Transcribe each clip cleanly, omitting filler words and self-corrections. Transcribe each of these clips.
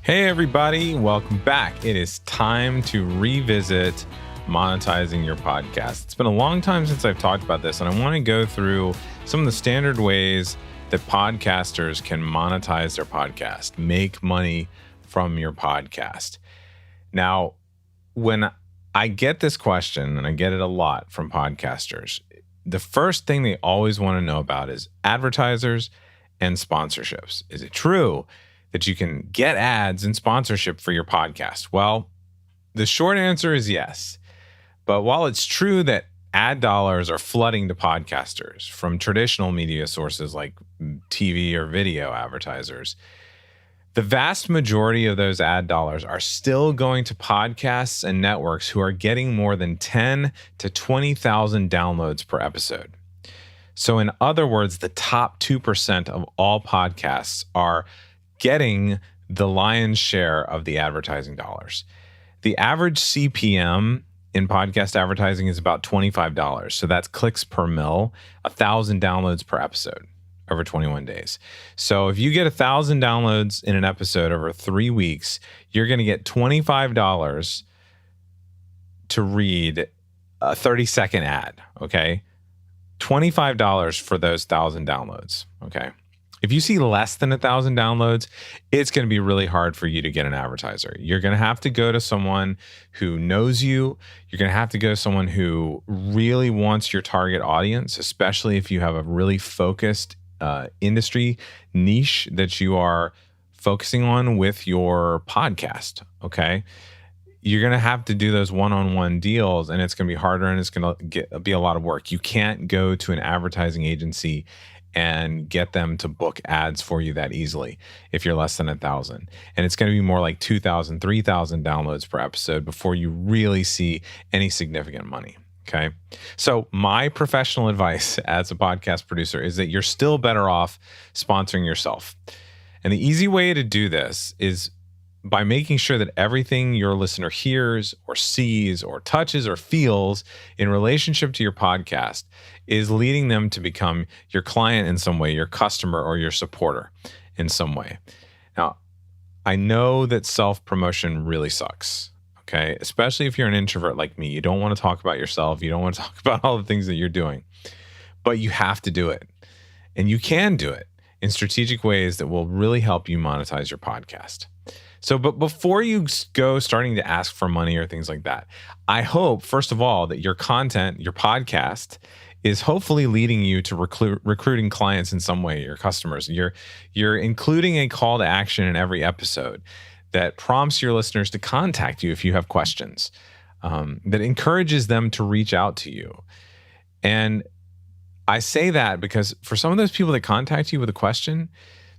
Hey everybody, welcome back. It is time to revisit monetizing your podcast. It's been a long time since I've talked about this, and I want to go through some of the standard ways that podcasters can monetize their podcast, make money from your podcast. Now, when I get this question, and I get it a lot from podcasters, the first thing they always want to know about is advertisers and sponsorships. Is it true that you can get ads and sponsorship for your podcast? Well, the short answer is yes. But while it's true that ad dollars are flooding to podcasters from traditional media sources like TV or video advertisers, the vast majority of those ad dollars are still going to podcasts and networks who are getting more than 10 to 20,000 downloads per episode. So in other words, the top 2% of all podcasts are getting the lion's share of the advertising dollars. The average CPM in podcast advertising is about $25. So that's clicks per mil, 1,000 downloads per episode over 21 days. So if you get 1,000 downloads in an episode over 3 weeks, you're going to get $25 to read a 30-second ad, okay? $25 for those 1,000 downloads, okay? If you see less than 1,000 downloads, it's going to be really hard for you to get an advertiser. You're going to have to go to someone who knows you. You're going to have to go to someone who really wants your target audience, especially if you have a really focused industry niche that you are focusing on with your podcast, okay? You're going to have to do those one-on-one deals, and it's going to be harder, and it's going to be a lot of work. You can't go to an advertising agency and get them to book ads for you that easily if you're less than 1,000. And it's going to be more like 2,000, 3,000 downloads per episode before you really see any significant money, okay? So my professional advice as a podcast producer is that you're still better off sponsoring yourself. And the easy way to do this is by making sure that everything your listener hears or sees or touches or feels in relationship to your podcast is leading them to become your client in some way, your customer, or your supporter in some way. Now, I know that self-promotion really sucks, okay? Especially if you're an introvert like me. You don't want to talk about yourself. You don't want to talk about all the things that you're doing. But you have to do it. And you can do it in strategic ways that will really help you monetize your podcast. So, but before you go starting to ask for money or things like that, I hope, first of all, that your content, your podcast, is hopefully leading you to recruiting clients in some way, your customers. You're including a call to action in every episode that prompts your listeners to contact you if you have questions, that encourages them to reach out to you. And I say that because for some of those people that contact you with a question,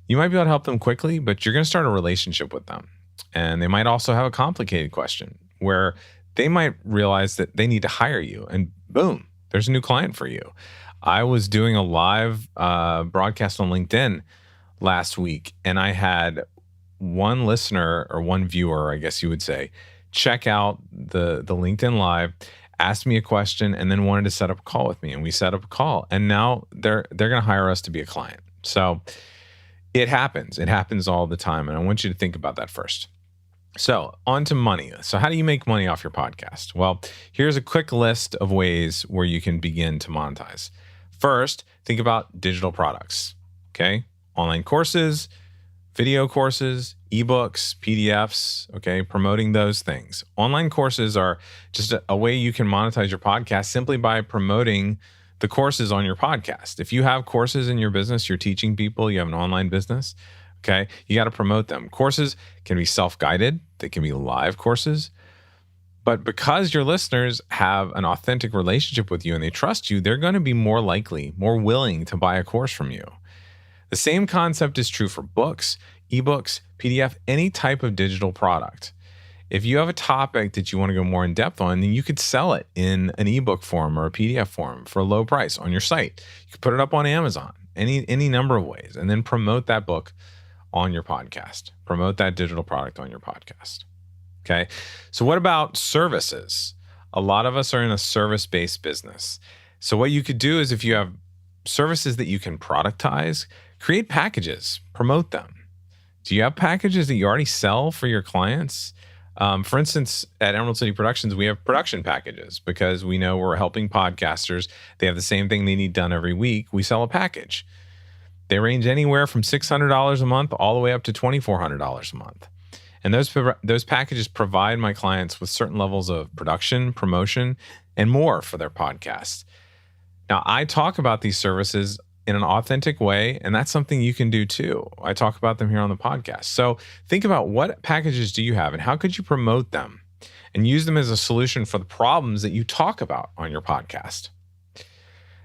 you might be able to help them quickly, but you're going to start a relationship with them. And they might also have a complicated question where they might realize that they need to hire you, and boom, there's a new client for you. I was doing a live broadcast on LinkedIn last week, and I had one listener, or one viewer, I guess you would say, check out the LinkedIn Live, asked me a question, and then wanted to set up a call with me. And we set up a call, and now they're going to hire us to be a client. So it happens. It happens all the time. And I want you to think about that first. So on to money. So how do you make money off your podcast? Well, here's a quick list of ways where you can begin to monetize. First, think about digital products, okay? Online courses, video courses, ebooks, PDFs, okay? Promoting those things. Online courses are just a way you can monetize your podcast simply by promoting the courses on your podcast. If you have courses in your business, you're teaching people, you have an online business, okay, you got to promote them. Courses can be self-guided. They can be live courses. But because your listeners have an authentic relationship with you and they trust you, they're going to be more likely, more willing to buy a course from you. The same concept is true for books, ebooks, PDF, any type of digital product. If you have a topic that you want to go more in depth on, then you could sell it in an ebook form or a PDF form for a low price on your site. You could put it up on Amazon, any number of ways, and then promote that book on your podcast. Promote that digital product on your podcast. Okay. So what about services? A lot of us are in a service-based business. So what you could do is, if you have services that you can productize, create packages, promote them. Do you have packages that you already sell for your clients? For instance, at Emerald City Productions, we have production packages because we know we're helping podcasters. They have the same thing they need done every week. We sell a package. They range anywhere from $600 a month all the way up to $2,400 a month. And those packages provide my clients with certain levels of production, promotion, and more for their podcasts. Now, I talk about these services in an authentic way, and that's something you can do too. I talk about them here on the podcast. So think about what packages do you have and how could you promote them and use them as a solution for the problems that you talk about on your podcast.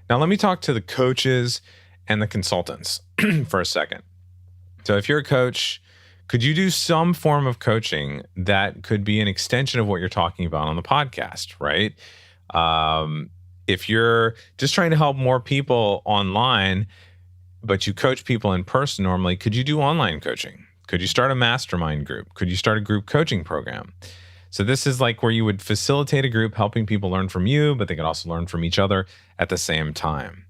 Now, let me talk to the coaches and the consultants for a second. So if you're a coach, could you do some form of coaching that could be an extension of what you're talking about on the podcast, right? If you're just trying to help more people online, but you coach people in person normally, could you do online coaching? Could you start a mastermind group? Could you start a group coaching program? So this is like where you would facilitate a group helping people learn from you, but they could also learn from each other at the same time.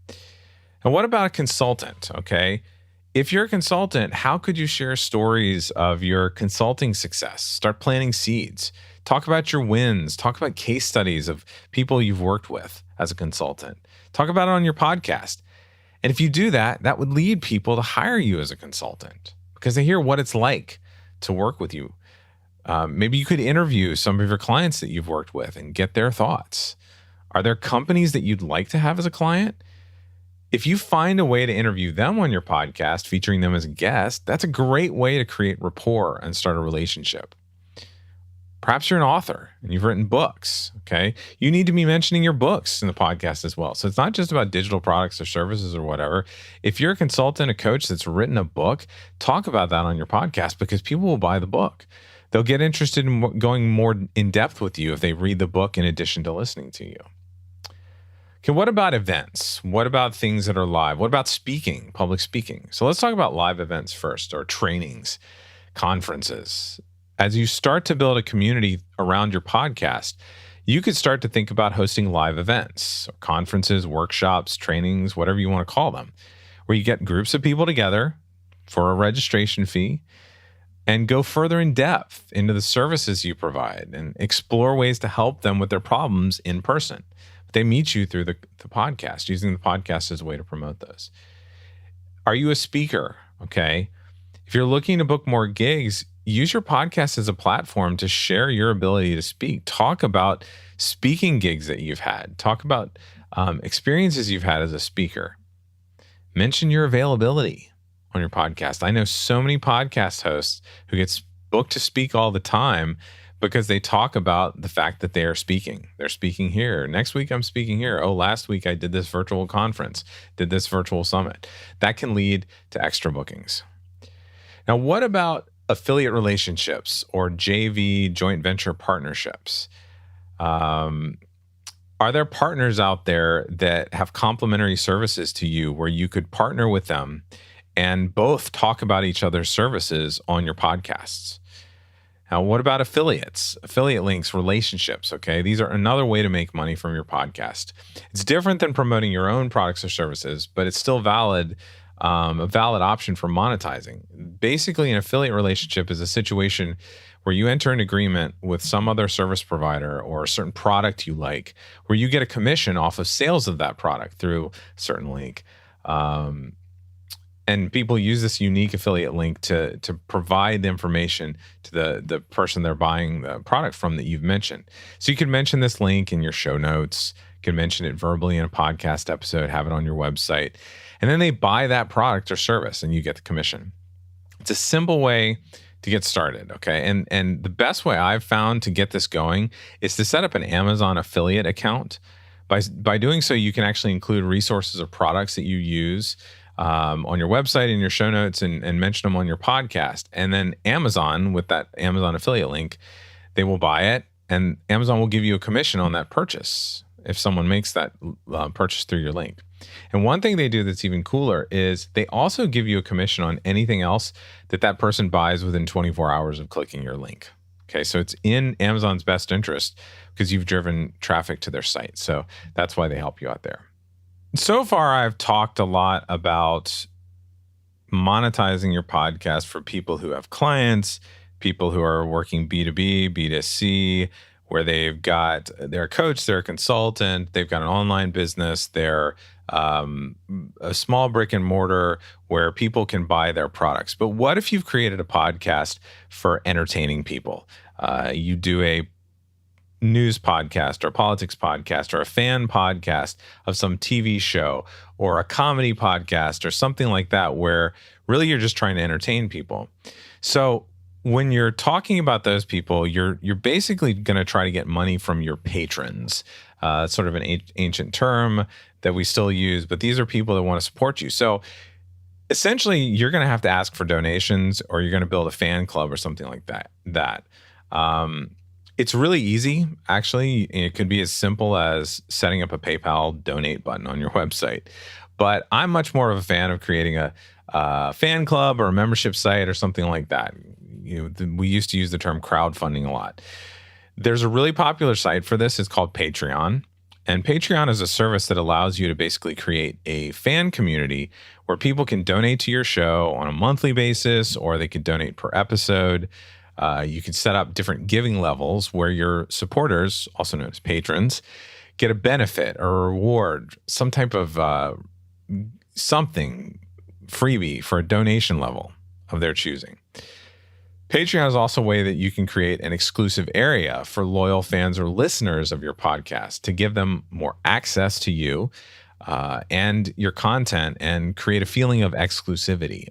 And what about a consultant? Okay. If you're a consultant, how could you share stories of your consulting success? Start planting seeds. Talk about your wins. Talk about case studies of people you've worked with as a consultant. Talk about it on your podcast. And if you do that, that would lead people to hire you as a consultant because they hear what it's like to work with you. Maybe you could interview some of your clients that you've worked with and get their thoughts. Are there companies that you'd like to have as a client? If you find a way to interview them on your podcast, featuring them as a guest, that's a great way to create rapport and start a relationship. Perhaps you're an author and you've written books, okay? You need to be mentioning your books in the podcast as well. So it's not just about digital products or services or whatever. If you're a consultant, a coach that's written a book, talk about that on your podcast because people will buy the book. They'll get interested in going more in depth with you if they read the book in addition to listening to you. Okay, what about events? What about things that are live? What about speaking, public speaking? So let's talk about live events first, or trainings, conferences. As you start to build a community around your podcast, you could start to think about hosting live events, conferences, workshops, trainings, whatever you want to call them, where you get groups of people together for a registration fee and go further in depth into the services you provide and explore ways to help them with their problems in person. They meet you through the podcast, using the podcast as a way to promote those. Are you a speaker? Okay. If you're looking to book more gigs, use your podcast as a platform to share your ability to speak. Talk about speaking gigs that you've had. Talk about experiences you've had as a speaker. Mention your availability on your podcast. I know so many podcast hosts who get booked to speak all the time because they talk about the fact that they are speaking. They're speaking here. Next week, I'm speaking here. Oh, last week I did this virtual conference, did this virtual summit. That can lead to extra bookings. Now, what about affiliate relationships or JV, joint venture partnerships? Are there partners out there that have complementary services to you where you could partner with them and both talk about each other's services on your podcasts? Now, what about affiliates, affiliate links, relationships? Okay, these are another way to make money from your podcast. It's different than promoting your own products or services, but it's still valid, a valid option for monetizing. Basically, an affiliate relationship is a situation where you enter an agreement with some other service provider or a certain product you like, where you get a commission off of sales of that product through a certain link. And people use this unique affiliate link to provide the information to the person they're buying the product from that you've mentioned. So you can mention this link in your show notes. You can mention it verbally in a podcast episode, have it on your website. And then they buy that product or service and you get the commission. It's a simple way to get started, okay? And the best way I've found to get this going is to set up an Amazon affiliate account. By doing so, you can actually include resources or products that you use on your website, in your show notes, and mention them on your podcast. And then Amazon, with that Amazon affiliate link, they will buy it, and Amazon will give you a commission on that purchase if someone makes that purchase through your link. And one thing they do that's even cooler is they also give you a commission on anything else that person buys within 24 hours of clicking your link. Okay, so it's in Amazon's best interest because you've driven traffic to their site. So that's why they help you out there. So far, I've talked a lot about monetizing your podcast for people who have clients, people who are working B2B, B2C, where they've got their coach, their consultant, they've got an online business, they're a small brick and mortar where people can buy their products. But what if you've created a podcast for entertaining people? You do a news podcast or a politics podcast or a fan podcast of some TV show or a comedy podcast or something like that, where really you're just trying to entertain people. So when you're talking about those people, you're basically going to try to get money from your patrons. It's sort of an ancient term that we still use, but these are people that want to support you. So essentially, you're going to have to ask for donations, or you're going to build a fan club or something like that. It's really easy, actually. It could be as simple as setting up a PayPal donate button on your website. But I'm much more of a fan of creating a fan club or a membership site or something like that. We used to use the term crowdfunding a lot. There's a really popular site for this. It's called Patreon. And Patreon is a service that allows you to basically create a fan community where people can donate to your show on a monthly basis, or they could donate per episode. You can set up different giving levels where your supporters, also known as patrons, get a benefit or a reward, some type of something freebie for a donation level of their choosing. Patreon is also a way that you can create an exclusive area for loyal fans or listeners of your podcast to give them more access to you and your content and create a feeling of exclusivity.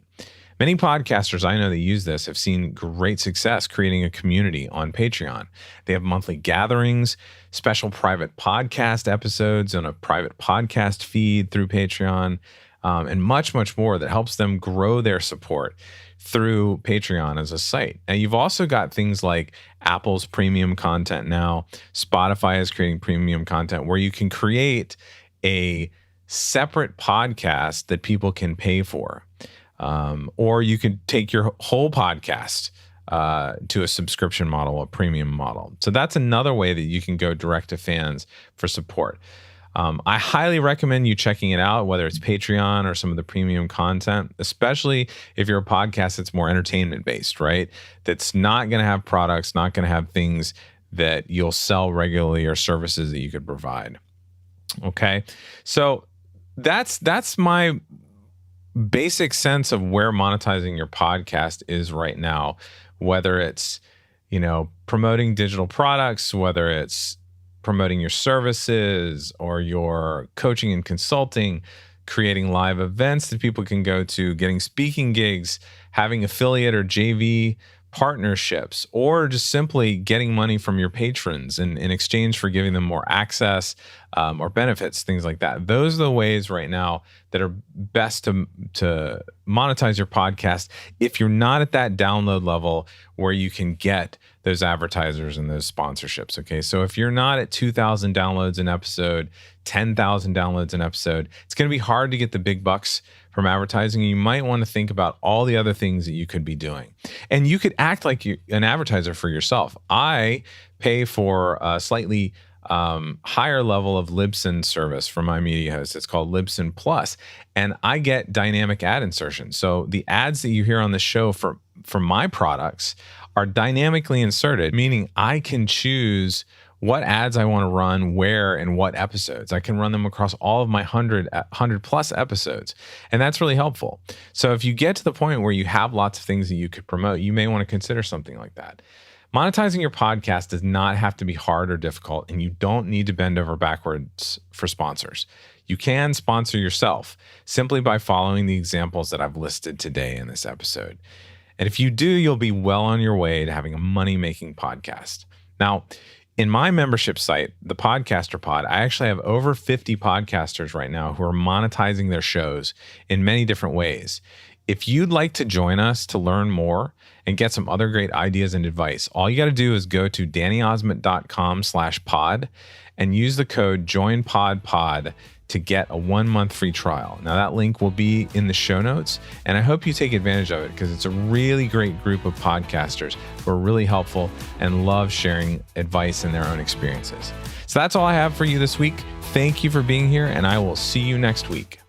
Many podcasters I know that use this have seen great success creating a community on Patreon. They have monthly gatherings, special private podcast episodes on a private podcast feed through Patreon, and much, much more that helps them grow their support through Patreon as a site. And you've also got things like Apple's premium content now. Spotify is creating premium content where you can create a separate podcast that people can pay for. Or you could take your whole podcast to a subscription model, a premium model. So that's another way that you can go direct to fans for support. I highly recommend you checking it out, whether it's Patreon or some of the premium content, especially if you're a podcast that's more entertainment based, right? That's not going to have products, not going to have things that you'll sell regularly or services that you could provide. Okay. So that's my basic sense of where monetizing your podcast is right now, whether it's, promoting digital products, whether it's promoting your services or your coaching and consulting, creating live events that people can go to, getting speaking gigs, having affiliate or JV partnerships, or just simply getting money from your patrons in exchange for giving them more access or benefits, things like that. Those are the ways right now that are best to monetize your podcast if you're not at that download level where you can get those advertisers and those sponsorships. Okay, so if you're not at 2,000 downloads an episode, 10,000 downloads an episode, it's going to be hard to get the big bucks from advertising. You might want to think about all the other things that you could be doing. And you could act like an advertiser for yourself. I pay for a slightly higher level of Libsyn service for my media host. It's called Libsyn Plus, and I get dynamic ad insertion. So the ads that you hear on the show for my products are dynamically inserted, meaning I can choose what ads I want to run, where, and what episodes. I can run them across all of my 100 plus episodes. And that's really helpful. So if you get to the point where you have lots of things that you could promote, you may want to consider something like that. Monetizing your podcast does not have to be hard or difficult, and you don't need to bend over backwards for sponsors. You can sponsor yourself simply by following the examples that I've listed today in this episode. And if you do, you'll be well on your way to having a money-making podcast. Now, in my membership site, the Podcaster Pod, I actually have over 50 podcasters right now who are monetizing their shows in many different ways. If you'd like to join us to learn more and get some other great ideas and advice, all you got to do is go to dannyosment.com/pod and use the code JOINPODPOD to get a 1-month free trial. Now that link will be in the show notes, and I hope you take advantage of it because it's a really great group of podcasters who are really helpful and love sharing advice and their own experiences. So that's all I have for you this week. Thank you for being here, and I will see you next week.